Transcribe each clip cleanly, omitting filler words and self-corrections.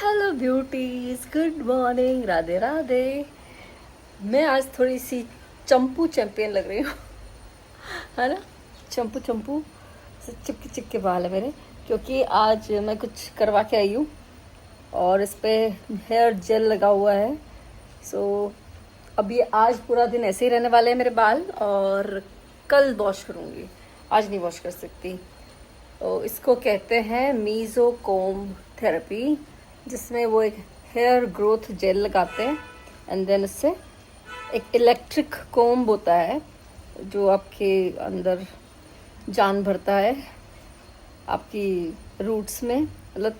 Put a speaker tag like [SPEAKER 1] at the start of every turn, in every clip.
[SPEAKER 1] Hello beauties, good morning, Radhe Radhe. मैं आज थोड़ी सी चंपू चैंपियन लग रही हूँ है ना। चंपू चंपू से चिपके चिपके बाल है मेरे, क्योंकि आज मैं कुछ करवा के आई हूँ और इस पे हेयर जेल लगा हुआ है। सो अब ये आज पूरा दिन ऐसे ही रहने वाले हैं मेरे बाल, और कल वॉश करूँगी, आज नहीं वॉश कर सकती। तो इसको कहते हैं मीज़ोकोम थेरेपी, जिसमें वो एक हेयर ग्रोथ जेल लगाते हैं एंड देन इससे एक इलेक्ट्रिक कोम्ब होता है जो आपके अंदर जान भरता है, आपकी रूट्स में। मतलब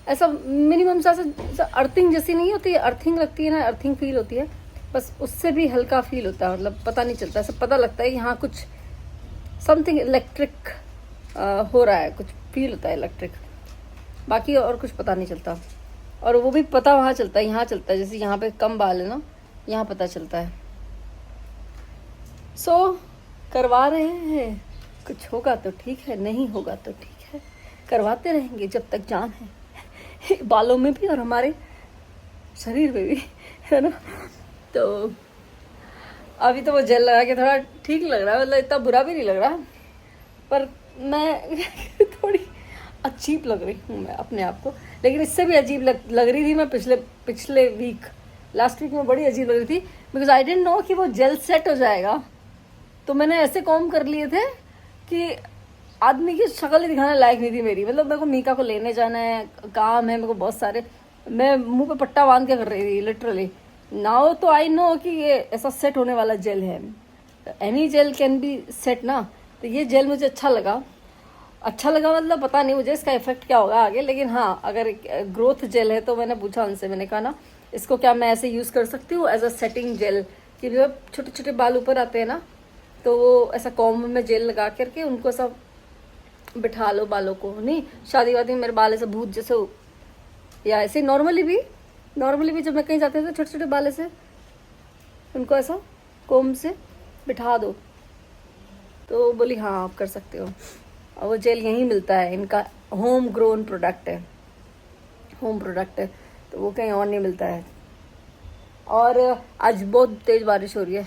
[SPEAKER 1] ऐसा मिनिमम सा अर्थिंग जैसी नहीं होती है, अर्थिंग लगती है ना, अर्थिंग फील होती है, बस उससे भी हल्का फील होता है। मतलब पता नहीं चलता, ऐसा पता लगता है यहाँ कुछ समथिंग इलेक्ट्रिक हो रहा है, कुछ फील होता है इलेक्ट्रिक, बाकी और कुछ पता नहीं चलता। और वो भी पता वहाँ चलता है, यहाँ चलता है, जैसे यहाँ पे कम बाल है ना, यहाँ पता चलता है। सो करवा रहे हैं, कुछ होगा तो ठीक है, नहीं होगा तो ठीक है, करवाते रहेंगे जब तक जान है बालों में भी और हमारे शरीर में भी, है ना। तो अभी तो वो जेल लगा के थोड़ा ठीक लग रहा है, मतलब इतना बुरा भी नहीं लग रहा, पर मैं थोड़ी अजीब लग रही हूँ मैं अपने आप को। लेकिन इससे भी अजीब लग रही थी मैं पिछले वीक, लास्ट वीक में बड़ी अजीब लग रही थी, बिकॉज आई डेंट नो कि वो जेल सेट हो जाएगा। तो मैंने ऐसे कॉम्ब कर लिए थे कि आदमी की शक्ल ही दिखाने लायक नहीं थी मेरी। मतलब मेरे को मीका को लेने जाना है, काम है मेरे को बहुत सारे, मैं मुंह पे पट्टा बांध के कर रही थी लिटरली। नाउ तो आई नो कि ये ऐसा सेट होने वाला जेल है, any gel can be set ना। तो ये जेल मुझे अच्छा लगा मतलब पता नहीं मुझे इसका इफेक्ट क्या होगा आगे, लेकिन हाँ अगर ग्रोथ जेल है तो मैंने पूछा उनसे, मैंने कहा ना इसको क्या मैं ऐसे यूज़ कर सकती हूँ एज अ सेटिंग जेल, कि जब छोटे छोटे बाल ऊपर आते हैं ना, तो वो ऐसा कॉम्ब में जेल लगा करके उनको सब बिठा लो बालों को। नहीं शादी वादी में मेरे बाल ऐसे भूत जैसे या ऐसे नॉर्मली भी जब मैं कहीं जाती हूँ तो छोटे छोटे बाल ऐसे उनको ऐसा कॉम्ब से बिठा दो। तो बोली हाँ आप कर सकते हो, और वो जेल यहीं मिलता है, इनका होम ग्रोन प्रोडक्ट है, तो वो कहीं और नहीं मिलता है। और आज बहुत तेज़ बारिश हो रही है।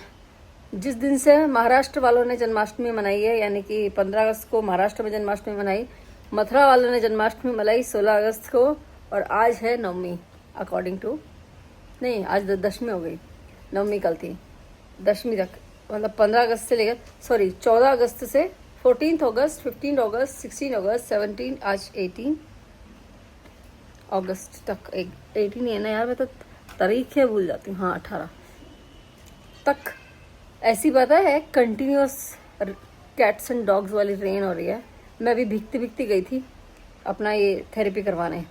[SPEAKER 1] जिस दिन से महाराष्ट्र वालों ने जन्माष्टमी मनाई है, यानी कि 15 अगस्त को महाराष्ट्र में जन्माष्टमी मनाई, मथुरा वालों ने जन्माष्टमी मनाई 16 अगस्त को, और आज है नवमी अकॉर्डिंग टू, नहीं आज दशमी हो गई, नवमी कल थी, दशमी तक। मतलब 15 अगस्त से लेकर 14 अगस्त से 14 अगस्त, 15 अगस्त, 16 अगस्त, 17, आज 18 अगस्त तक। 18 है ना यार, मैं तो तारीख है भूल जाती हूँ। हाँ 18 तक ऐसी पता है कंटिन्यूस कैट्स एंड डॉग्स वाली रेन हो रही है। मैं भी भीगती भीगती गई थी अपना ये थेरेपी करवाने,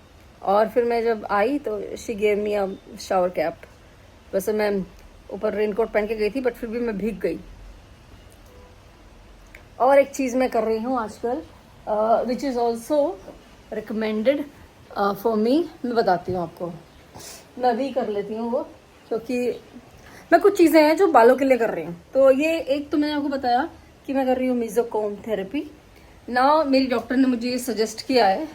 [SPEAKER 1] और फिर मैं जब आई तो she gave me a shower cap. वैसे मैं ऊपर रेनकोट पहन के गई थी, बट फिर भी मैं भीग गई। और एक चीज़ मैं कर रही हूँ आजकल, which is also recommended for me, मैं बताती हूँ आपको। मैं भी कर लेती हूँ वो, क्योंकि मैं कुछ चीज़ें हैं जो बालों के लिए कर रही हूँ। तो ये एक तो मैंने आपको बताया कि मैं कर रही हूँ मीज़ोकोम थेरेपी। ना मेरी डॉक्टर ने मुझे ये सजेस्ट किया है,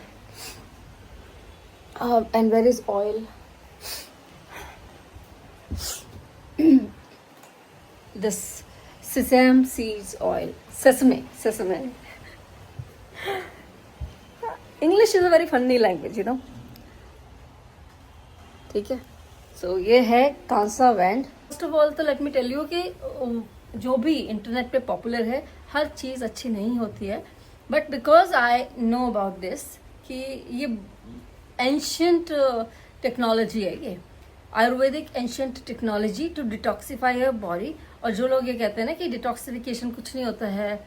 [SPEAKER 1] and where is oil, this sesame seeds oil, sesame English is a very funny language, you know, ठीक है। सो ये है कांसा वैंड। फर्स्ट ऑफ ऑल तो लेट मी टेल यू कि जो भी इंटरनेट पे पॉपुलर है, हर चीज़ अच्छी नहीं होती है, but because I know about this कि ये एंशियंट टेक्नोलॉजी है, ये Ayurvedic ancient technology to detoxify your body. और जो लोग ये कहते हैं ना कि डिटॉक्सिफिकेशन कुछ नहीं होता है,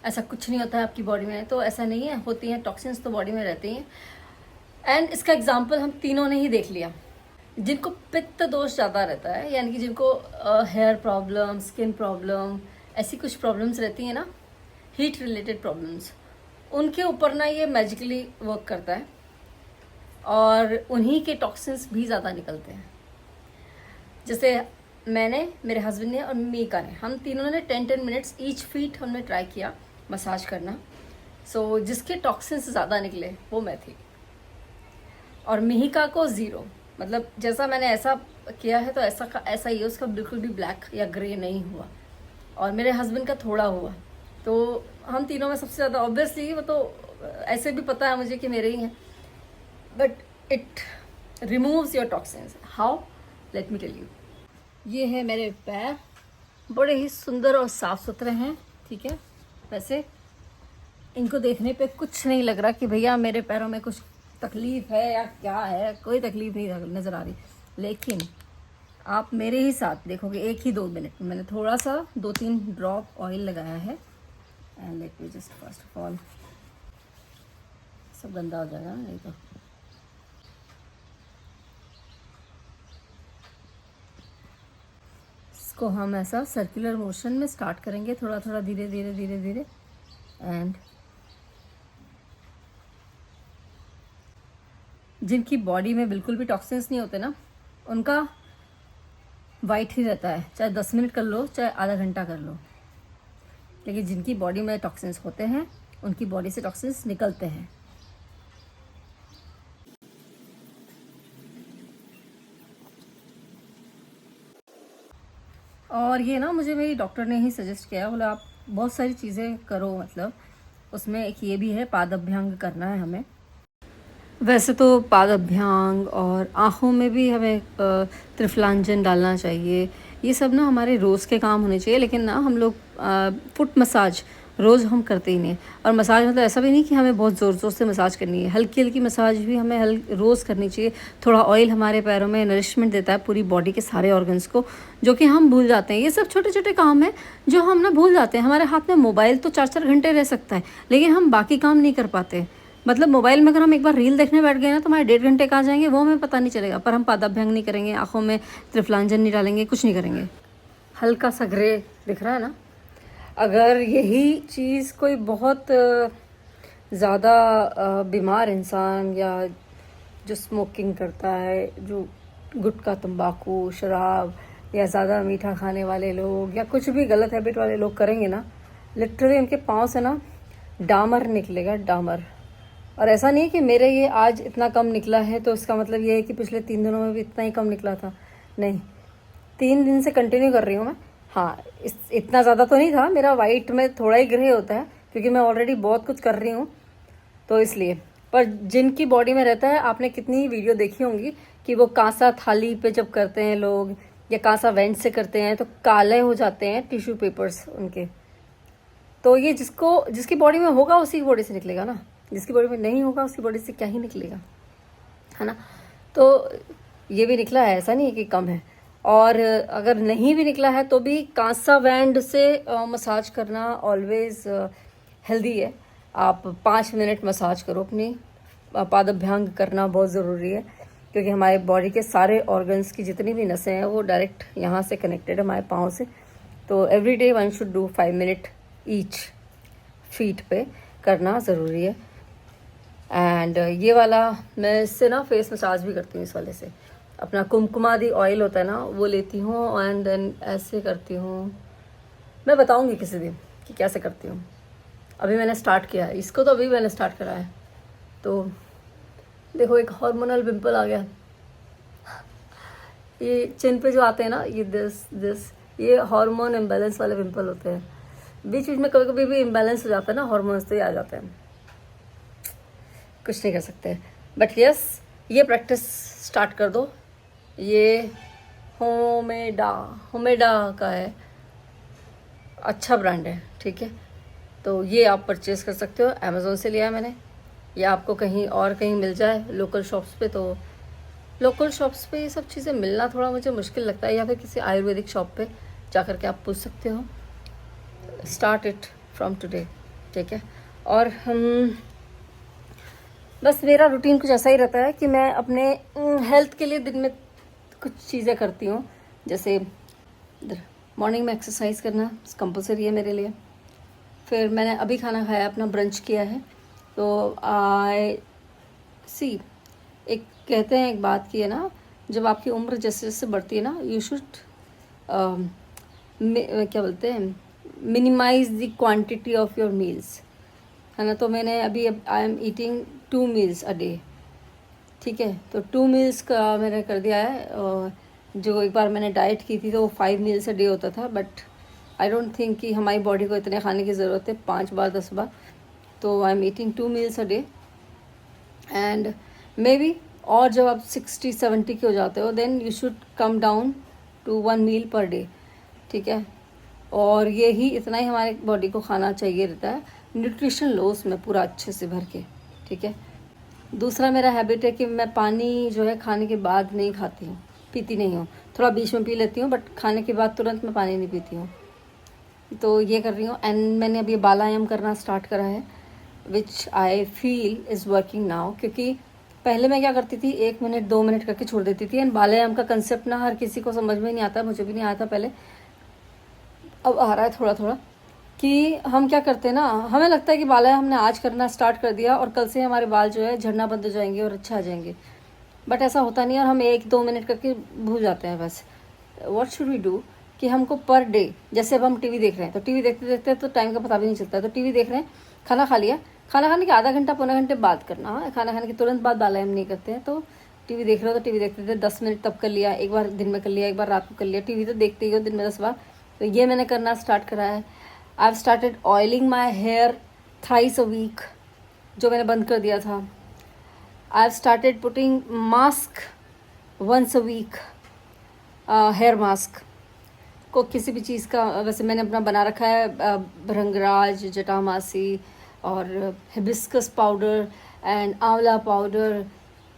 [SPEAKER 1] ऐसा कुछ नहीं होता है आपकी बॉडी में, तो ऐसा नहीं है, होती हैं टॉक्सिन्स तो बॉडी में रहती हैं। एंड इसका एग्जाम्पल हम तीनों ने ही देख लिया। जिनको पित्त दोष ज़्यादा रहता है, यानी कि जिनको हेयर प्रॉब्लम, स्किन प्रॉब्लम, ऐसी कुछ प्रॉब्लम्स रहती हैं ना, हीट रिलेटेड प्रॉब्लम्स, उनके ऊपर ना ये मैजिकली वर्क करता है, और उन्हीं के टॉक्सिन्स भी ज़्यादा निकलते हैं। जैसे मैंने, मेरे हस्बैंड ने और मीका ने, हम तीनों ने 10 मिनट्स ईच फीट हमने ट्राई किया मसाज करना। सो जिसके टॉक्सिन्स ज़्यादा निकले वो मैं थी। और मिहिका को 0। मतलब जैसा मैंने ऐसा किया है तो ऐसा का ऐसा ही है, उसका बिल्कुल भी ब्लैक या ग्रे नहीं हुआ। और मेरे हस्बैंड का थोड़ा हुआ। तो हम तीनों में सबसे ज़्यादा ऑब्वियसली वो तो ऐसे भी पता है मुझे कि मेरे ही हैं, but it removes your toxins. How, let me tell you. ये है मेरे पैर, बड़े ही सुंदर और साफ सुथरे हैं, ठीक है। वैसे इनको देखने पे कुछ नहीं लग रहा कि भैया मेरे पैरों में कुछ तकलीफ है या क्या है, कोई तकलीफ नहीं नज़र आ रही। लेकिन आप मेरे ही साथ देखोगे 1 ही 2 मिनट में मैंने थोड़ा सा 2-3 ड्रॉप ऑयल लगाया है। And let me just first of all, सब गंदा हो जाएगा नहीं तो। इसको हम ऐसा सर्कुलर मोशन में स्टार्ट करेंगे, थोड़ा थोड़ा धीरे धीरे धीरे धीरे। एंड जिनकी बॉडी में बिल्कुल भी टॉक्सिन्स नहीं होते ना, उनका वाइट ही रहता है, चाहे 10 मिनट कर लो चाहे आधा घंटा कर लो। लेकिन जिनकी बॉडी में टॉक्सिन्स होते हैं उनकी बॉडी से टॉक्सिन्स निकलते हैं। और ये ना मुझे मेरी डॉक्टर ने ही सजेस्ट किया, बोला आप बहुत सारी चीज़ें करो, मतलब उसमें एक ये भी है पाद अभ्यंग करना है हमें। वैसे तो पाद अभ्यंग और आँखों में भी हमें त्रिफलांजन डालना चाहिए, ये सब ना हमारे रोज़ के काम होने चाहिए। लेकिन ना हम लोग फुट मसाज रोज़ हम करते ही नहीं। और मसाज मतलब ऐसा भी नहीं कि हमें बहुत ज़ोर ज़ोर से मसाज करनी है, हल्की हल्की मसाज भी हमें रोज़ करनी चाहिए। थोड़ा ऑयल हमारे पैरों में नरिशमेंट देता है पूरी बॉडी के सारे ऑर्गन्स को, जो कि हम भूल जाते हैं। ये सब छोटे छोटे काम हैं जो हम ना भूल जाते हैं। हमारे हाथ में मोबाइल तो 4-4 घंटे रह सकता है, लेकिन हम बाकी काम नहीं कर पाते। मतलब मोबाइल में अगर हम एक बार रील देखने बैठ गए ना तो हमारे 1.5 घंटे कहाँ जाएंगे वो हमें पता नहीं चलेगा। पर हम पादाभ्यंग नहीं करेंगे, आँखों में त्रिफलांजन नहीं डालेंगे, कुछ नहीं करेंगे। हल्का सा ग्रे दिख रहा है ना, अगर यही चीज़ कोई बहुत ज़्यादा बीमार इंसान या जो स्मोकिंग करता है, जो गुटखा तंबाकू शराब या ज़्यादा मीठा खाने वाले लोग या कुछ भी गलत हैबिट वाले लोग करेंगे ना, लिटरली उनके पाँव से ना डामर निकलेगा, डामर। और ऐसा नहीं है कि मेरे ये आज इतना कम निकला है तो इसका मतलब ये है कि पिछले 3 दिनों में भी इतना ही कम निकला था, नहीं, 3 दिन से कंटिन्यू कर रही हूँ मैं। हाँ, इतना ज़्यादा तो नहीं था, मेरा वाइट में थोड़ा ही ग्रे होता है क्योंकि मैं ऑलरेडी बहुत कुछ कर रही हूँ तो इसलिए। पर जिनकी बॉडी में रहता है, आपने कितनी ही वीडियो देखी होंगी कि वो कांसा थाली पे जब करते हैं लोग या कांसा वेंट से करते हैं तो काले हो जाते हैं टिश्यू पेपर्स उनके। तो ये जिसकी बॉडी में होगा उसी की बॉडी से निकलेगा ना, जिसकी बॉडी में नहीं होगा उसकी बॉडी से क्या ही निकलेगा, है ना। तो ये भी निकला है, ऐसा नहीं है कि कम है। और अगर नहीं भी निकला है तो भी कांसा बैंड से मसाज करना ऑलवेज हेल्दी है। आप 5 मिनट मसाज करो, अपनी पादाभ्यंग करना बहुत ज़रूरी है क्योंकि हमारे बॉडी के सारे ऑर्गन्स की जितनी भी नसें हैं वो डायरेक्ट यहाँ से कनेक्टेड है, हमारे पाँव से। तो every day 1 should do 5 minute each feet पे करना ज़रूरी है। एंड ये वाला मैं इससे ना फेस मसाज भी करती हूँ, इस वाले से अपना कुमकुमादी ऑयल होता है ना वो लेती हूँ एंड देन ऐसे करती हूँ। मैं बताऊँगी किसी दिन कि कैसे करती हूँ। अभी मैंने स्टार्ट किया है इसको, तो अभी मैंने स्टार्ट करा है। तो देखो एक हार्मोनल पिंपल आ गया, ये चिन पे जो आते हैं ना, ये दिस ये हार्मोन इम्बैलेंस वाले पिंपल होते हैं। बीच बीच में कभी कभी भी इम्बैलेंस हो जाता है ना हार्मोन्स, तो ये आ जाते हैं, कुछ नहीं कर सकते। बट यस, ये प्रैक्टिस स्टार्ट कर दो। ये होमेडा का है, अच्छा ब्रांड है, ठीक है। तो ये आप परचेज कर सकते हो, अमेज़ोन से लिया है मैंने, या आपको कहीं और कहीं मिल जाए लोकल शॉप्स पे। तो लोकल शॉप्स पे ये सब चीज़ें मिलना थोड़ा मुझे मुश्किल लगता है, या फिर किसी आयुर्वेदिक शॉप पे जा कर के आप पूछ सकते हो। स्टार्ट इट फ्रॉम टुडे, ठीक है। और हम बस मेरा रूटीन कुछ ऐसा ही रहता है कि मैं अपने हेल्थ के लिए दिन में कुछ चीज़ें करती हूँ। जैसे मॉर्निंग में एक्सरसाइज करना कंपलसरी है मेरे लिए। फिर मैंने अभी खाना खाया, अपना ब्रंच किया है। तो आई सी, एक कहते हैं एक बात की है ना, जब आपकी उम्र जैसे जैसे बढ़ती है ना, यू शुड क्या बोलते हैं, minimize the quantity of your meals, है ना। तो मैंने अभी I am eating 2 meals a day, ठीक है। तो 2 मील्स का मैंने कर दिया है। जो एक बार मैंने डाइट की थी तो वो 5 मील्स अ डे होता था, बट आई डोंट थिंक कि हमारी बॉडी को इतने खाने की ज़रूरत है 5 बार 10 बार। तो I am eating 2 meals a day and maybe. और जब आप 60-70 के हो जाते हो then you should come down to 1 meal per day, ठीक है। और ये ही इतना ही हमारे बॉडी को खाना चाहिए रहता है, न्यूट्रिशन लो उसमें पूरा अच्छे से भर के, ठीक है। दूसरा मेरा हैबिट है कि मैं पानी जो है खाने के बाद नहीं खाती हूँ, पीती नहीं हूँ। थोड़ा बीच में पी लेती हूँ बट खाने के बाद तुरंत मैं पानी नहीं पीती हूँ। तो ये कर रही हूँ एंड मैंने अभी बालायाम करना स्टार्ट करा है which I feel is working now. क्योंकि पहले मैं क्या करती थी 1 मिनट 2 मिनट करके छोड़ देती थी एंड बालायाम का कंसेप्ट ना हर किसी को समझ में नहीं आता, मुझे भी नहीं आया था पहले, अब आ रहा है थोड़ा थोड़ा। कि हम क्या करते हैं ना, हमें लगता है कि बालायाम हमने आज करना स्टार्ट कर दिया और कल से हमारे बाल जो है झड़ना बंद हो जाएंगे और अच्छा आ जाएंगे, बट ऐसा होता नहीं है और हम 1-2 मिनट करके भूल जाते हैं बस। व्हाट शुड वी डू कि हमको पर डे, जैसे अब हम टीवी देख रहे हैं तो टीवी देखते देखते तो टाइम का पता भी नहीं चलता, तो टीवी देख रहे हैं, खाना खा लिया, खाना खाने के आधा घंटा पौना घंटे बाद करना। हाँ, खाना खाने के तुरंत बाद बालायाम नहीं करते हैं। तो टीवी देख रहे हो तो टीवी देखते थे 10 मिनट तब कर लिया, एक बार दिन में कर लिया, एक बार रात को कर लिया। टीवी तो देखते ही हो दिन में 10 बार, तो ये मैंने करना स्टार्ट करा है। I have started oiling my hair thrice a week, जो मैंने बंद कर दिया था। I have started putting mask once a week, hair mask को किसी भी चीज़ का, वैसे मैंने अपना बना रखा है भृंगराज, जटामासी और हिबिस्कस पाउडर एंड आंवला पाउडर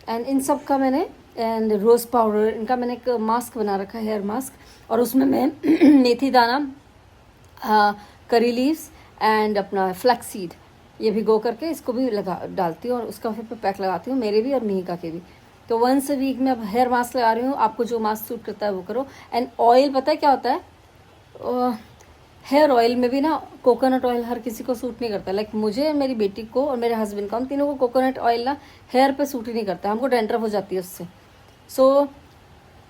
[SPEAKER 1] एंड इन सब का मैंने, एंड रोज़ पाउडर, इनका मैंने एक मास्क बना रखा है, हेयर मास्क। और उसमें मैं मेथी दाना, करी लीव्स एंड अपना फ्लैक्स सीड ये भिगो करके इसको भी लगा डालती हूँ और उसका फिर पैक लगाती हूँ, मेरे भी और मिहिका के भी। तो वंस अ वीक में अब हेयर मास्क लगा रही हूँ। आपको जो मास्क सूट करता है वो करो। एंड ऑयल पता है क्या होता है, हेयर ऑयल में भी ना कोकोनट ऑयल हर किसी को सूट नहीं करता। लाइक मुझे, मेरी बेटी को और मेरे हस्बैंड को, हम तीनों को कोकोनट ऑयल ना हेयर पे सूट ही नहीं करता, हमको डैंड्रफ हो जाती है उससे। सो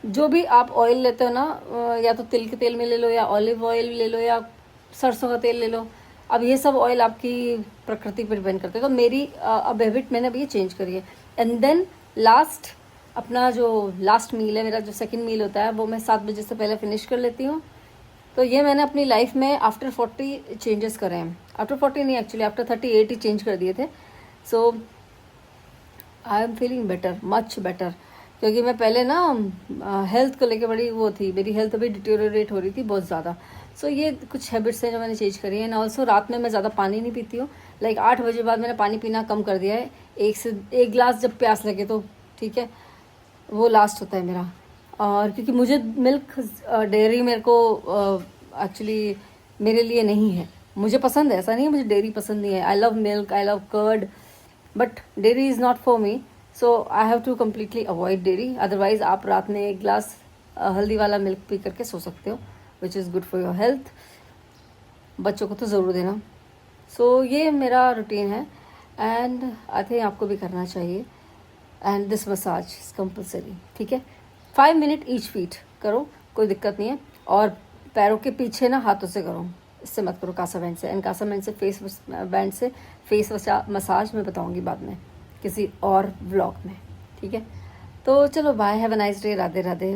[SPEAKER 1] जो भी आप ऑयल लेते हो ना, या तो तिल के तेल में ले लो या ऑलिव ऑयल ले लो या सरसों का तेल ले लो, अब ये सब ऑयल आपकी प्रकृति पर डिपेंड करते हैं। तो मेरी अब हैबिट मैंने अब ये चेंज करी है। एंड देन लास्ट, अपना जो लास्ट मील है, मेरा जो सेकंड मील होता है वो मैं 7 बजे से पहले फिनिश कर लेती हूँ। तो ये मैंने अपनी लाइफ में आफ्टर 40 चेंजेस करे हैं। आफ्टर 40 नहीं, एक्चुअली आफ्टर 38 ही चेंज कर दिए थे। So I am feeling better, much better. क्योंकि मैं पहले ना हेल्थ को लेके बड़ी वो थी, मेरी हेल्थ अभी डिटेरियोरेट हो रही थी बहुत ज़्यादा। सो ये कुछ हैबिट्स हैं जो मैंने चेंज करी है। एंड ऑल्सो रात में मैं ज़्यादा पानी नहीं पीती हूँ। लाइक 8 बजे बाद मैंने पानी पीना कम कर दिया है। 1 गिलास जब प्यास लगे तो ठीक है, वो लास्ट होता है मेरा। और क्योंकि मुझे मिल्क, डेयरी मेरे को एक्चुअली मेरे लिए नहीं है। मुझे पसंद है, ऐसा नहीं है मुझे डेयरी पसंद नहीं है। I love milk, I love curd, but dairy is not for me. So I have to completely avoid dairy. Otherwise आप रात में 1 गिलास हल्दी वाला मिल्क पी करके सो सकते हो, which is good for your health. बच्चों को तो ज़रूर देना। सो ये मेरा रूटीन है एंड आई थिंक आपको भी करना चाहिए। And this massage is compulsory, ठीक है। 5 मिनट ईच फीट करो, कोई दिक्कत नहीं है। और पैरों के पीछे ना हाथों से करो, इससे मत करो कासा बैंड से। एंड कासा बैंड से, फेस बैंड से फेस मसाज मैं बताऊंगी बाद में किसी और व्लॉग में, ठीक है। तो चलो bye, have a nice day, Radhe Radhe.